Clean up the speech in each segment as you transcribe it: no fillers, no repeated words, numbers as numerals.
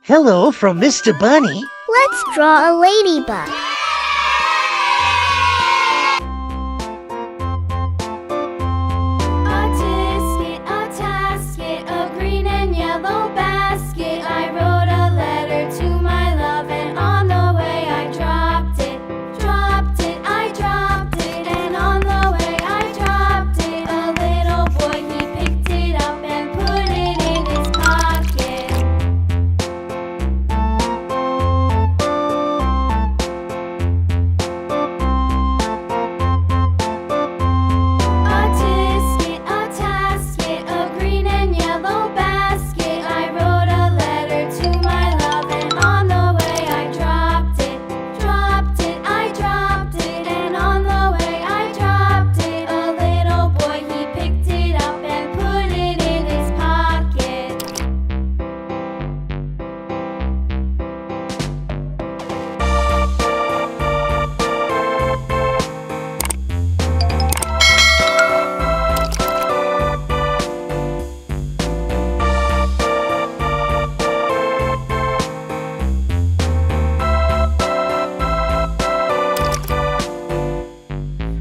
Hello from Mr. Bunny. Let's draw a ladybug. A tisket, a tasket, a green and yellow basket. I wrote a letter to my love, and on the way I dropped it. Dropped it, I dropped it, and on the way I dropped it. A little boy, he picked it up and put it in his pocket. A tisket, a tasket, a green and yellow basket. I wrote a letter to my love, and on the way I dropped it. Dropped it, I dropped it, and on the way I dropped it. A little boy, he picked it up and put it in his pocket.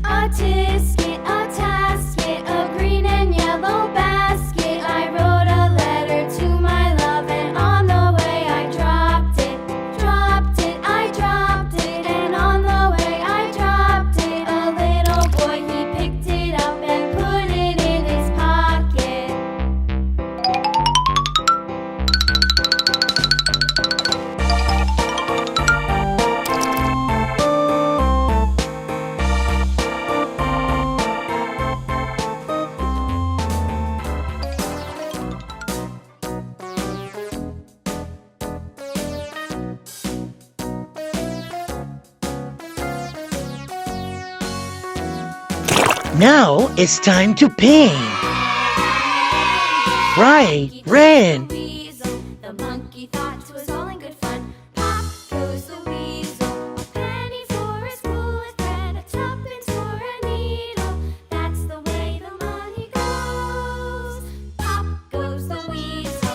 A tisket, a tasket, a green and yellow basket. I wrote a letter to my love, and on the way I dropped it. Dropped it, I dropped it, and on the way I dropped it. A little boy, he picked it up and put it in his pocket. Now it's time to paint. Right, red. The monkey thought it was all in good fun. Pop goes the weasel, a penny for a spool of thread, a tuppence for a needle. That's the way the money goes. Pop goes the weasel.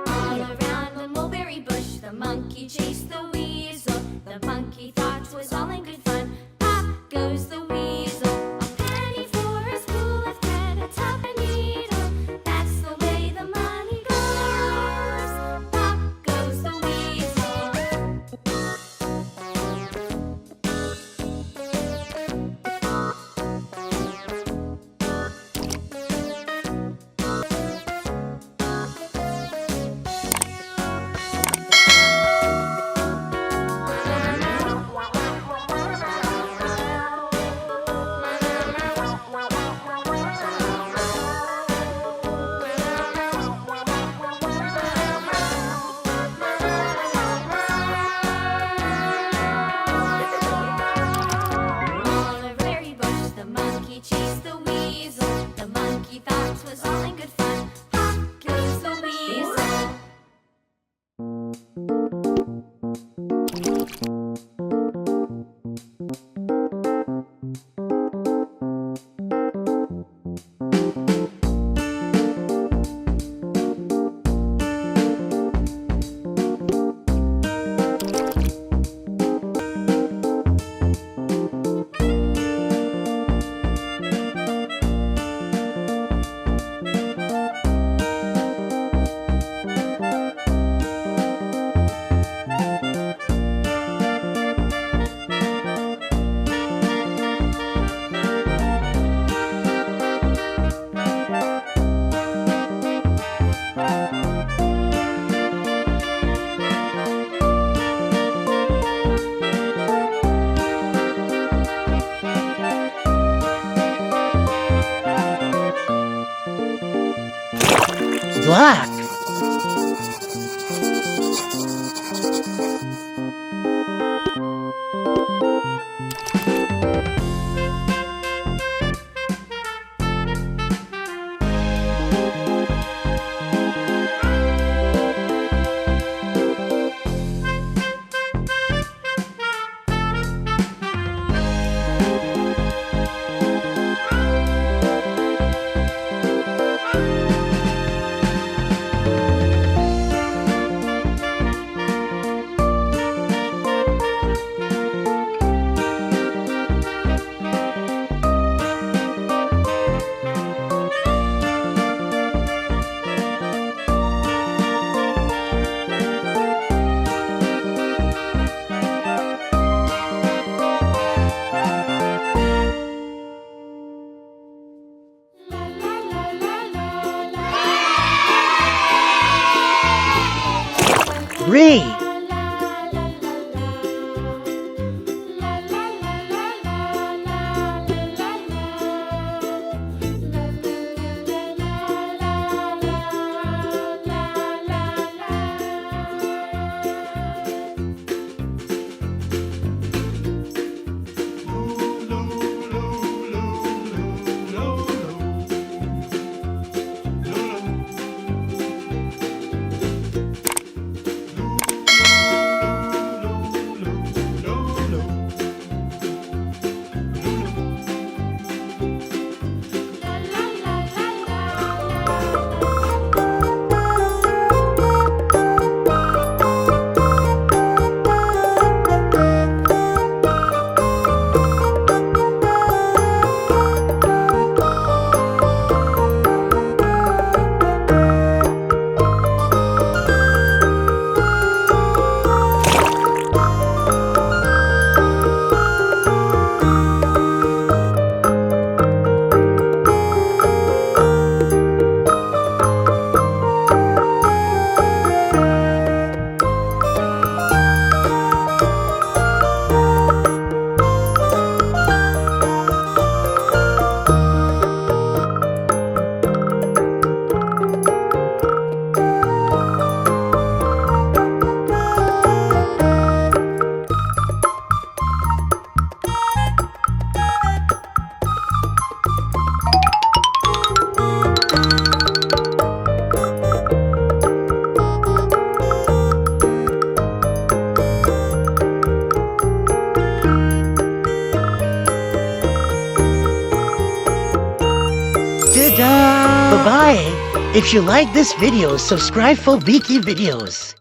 All around the mulberry bush, the monkey chased the weasel. The monkey thought it was all in good fun. Pop goes the weasel, a penny for a spool of thread, a tuppence needle. That's the way the money goes. Pop goes the weasel. Ray. Ta-da! Bye-bye! If you like this video, subscribe for Viki videos.